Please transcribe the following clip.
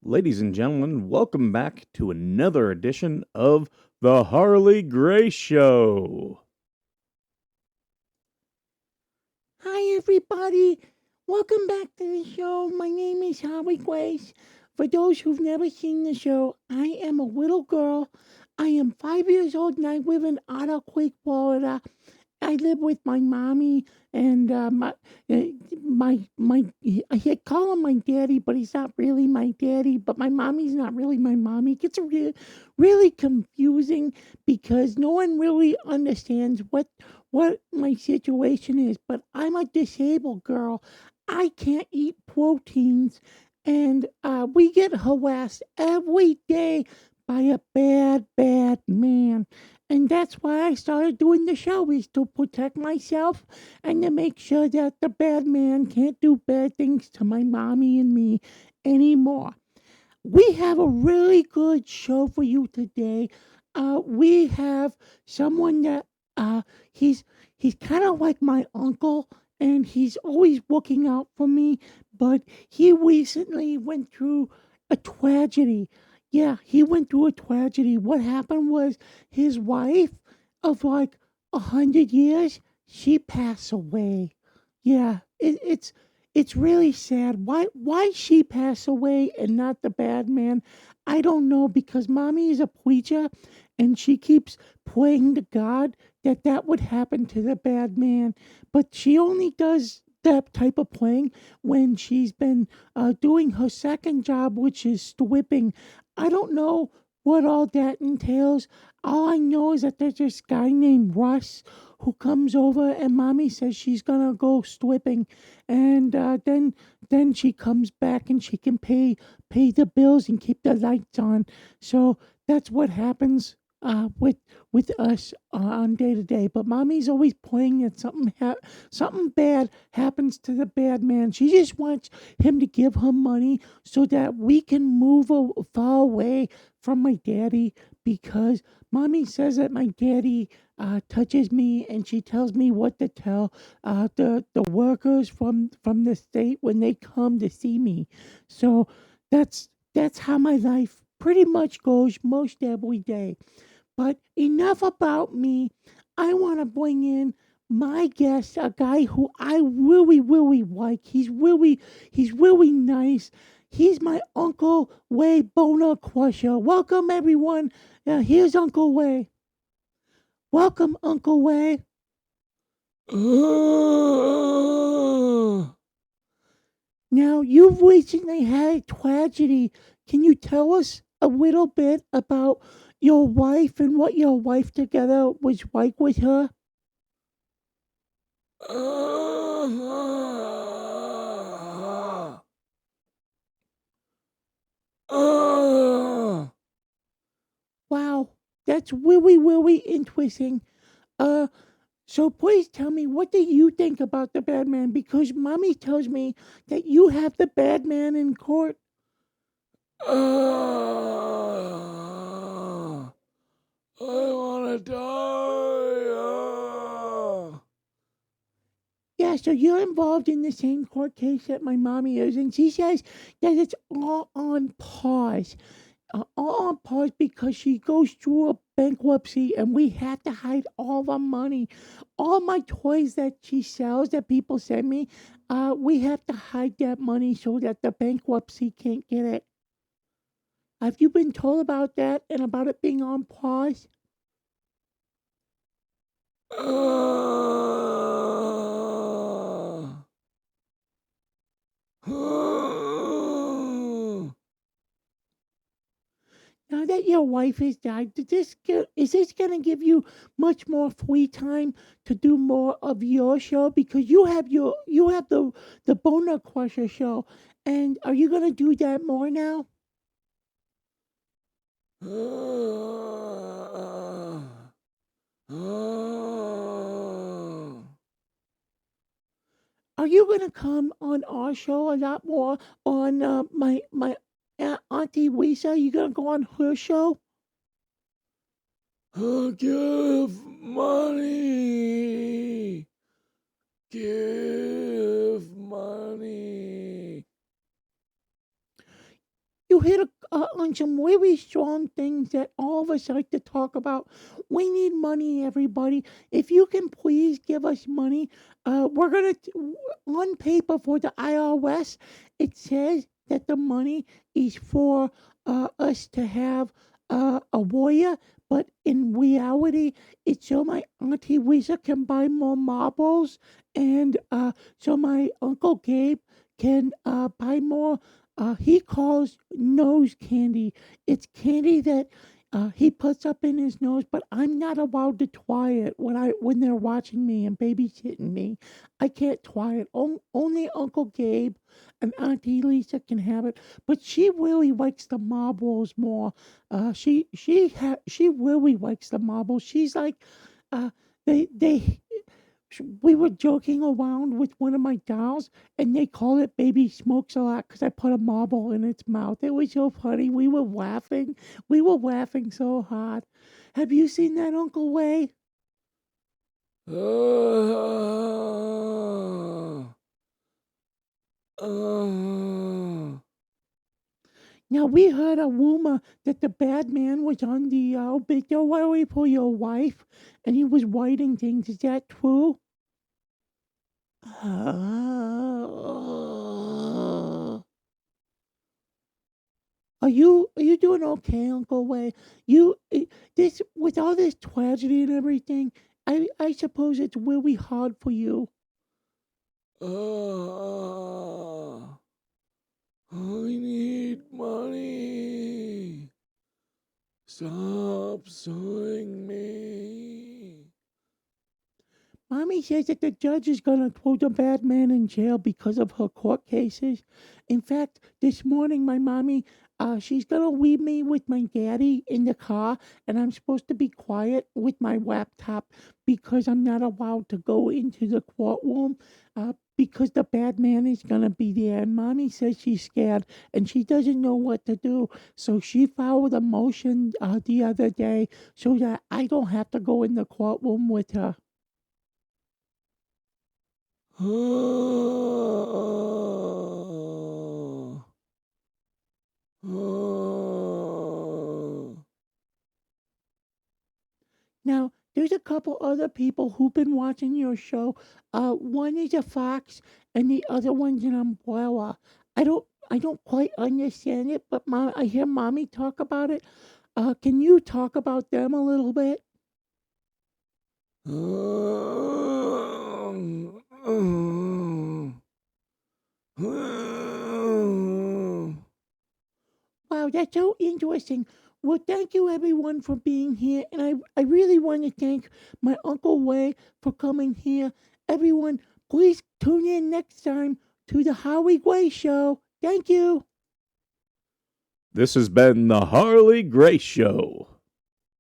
Ladies and gentlemen, welcome back to another edition of The Harley Gray Show. Hi, everybody. Welcome back to the show. My name is Harley Grace. For those who've never seen the show, I am a little girl. I am 5 years old and I live in Otter Creek, Florida. I live with my mommy and uh, my. I call him my daddy, but he's not really my daddy. But my mommy's not really my mommy. It gets really confusing because no one really understands what my situation is. But I'm a disabled girl. I can't eat proteins, and we get harassed every day by a bad man. And that's why I started doing the show, is to protect myself and to make sure that the bad man can't do bad things to my mommy and me anymore. We have a really good show for you today. We have someone that uh, he's he's kind of like my uncle, and he's always looking out for me. But he recently went through a tragedy. Yeah, he went through a tragedy. What happened was his wife of like 100 years, she passed away. Yeah, it's really sad. Why she passed away and not the bad man? I don't know, because mommy is a preacher and she keeps praying to God that that would happen to the bad man. But she only does that type of praying when she's been doing her second job, which is whipping. I don't know what all that entails. All I know is that there's this guy named Russ who comes over and mommy says she's gonna go stripping, and then she comes back and she can pay the bills and keep the lights on. So that's what happens with us on day to day. But mommy's always praying that something bad happens to the bad man. She just wants him to give her money so that we can move far away from my daddy, because mommy says that my daddy touches me and she tells me what to tell the workers from the state when they come to see me. So that's how my life pretty much goes most every day. But enough about me. I want to bring in my guest, a guy who I really like. He's really nice. He's my Uncle Way Boner Crusher. Welcome, everyone. Here's Uncle Way. Welcome, Uncle Way. Now, you've recently had a tragedy. Can you tell us a little bit about your wife and what your wife together was like with her? Wow, that's really interesting. Uh, so please tell me, what do you think about the bad man? Because mommy tells me that you have the bad man in court. I wanna die. Yeah, so you're involved in the same court case that my mommy is, and she says that it's all on pause. All on pause because she goes through a bankruptcy and we have to hide all of our money. All my toys that she sells that people send me, we have to hide that money so that the bankruptcy can't get it. Have you been told about that and about it being on pause? Now that your wife has died, is this going to give you much more free time to do more of your show? Because you have the Boner Crusher show, and are you going to do that more now? Are you going to come on our show a lot more, on my auntie Lisa? You going to go on her show? Give money. Give money. you hit on some really strong things that all of us like to talk about. We need money, everybody. If you can please give us money, we're gonna on paper for the IRS. It says that the money is for us to have a lawyer, but in reality, it's so my auntie Lisa can buy more marbles, and so my uncle Gabe can buy more. He calls nose candy. It's candy that he puts up in his nose, but I'm not allowed to try it when they're watching me and babysitting me. I can't try it. Only Uncle Gabe and Auntie Lisa can have it. But she really likes the marbles more. She really likes the marbles. She's like, uh, they we were joking around with one of my dolls, and they called it Baby Smokes a lot because I put a marble in its mouth. It was so funny. We were laughing. We were laughing so hard. Have you seen that, Uncle Way? Now, we heard a rumor that the bad man was on the obituary for your wife, and he was writing things. Is that true? Are you doing okay, Uncle Way? This with all this tragedy and everything, I suppose it's really hard for you. I need money. Stop suing me. Mommy says that the judge is going to throw the bad man in jail because of her court cases. In fact, this morning, my mommy, she's going to leave me with my daddy in the car, and I'm supposed to be quiet with my laptop because I'm not allowed to go into the courtroom because the bad man is going to be there. And mommy says she's scared and she doesn't know what to do. So she filed a motion the other day so that I don't have to go in the courtroom with her. Now, there's a couple other people who've been watching your show. One is a fox, and the other one's an umbrella. I don't quite understand it, but I hear mommy talk about it. Can you talk about them a little bit? Wow, that's so interesting. Well, thank you everyone for being here. And I really want to thank my Uncle Way for coming here. Everyone, please tune in next time to the Howie Gray Show. Thank you. This has been the Harley Gray Show.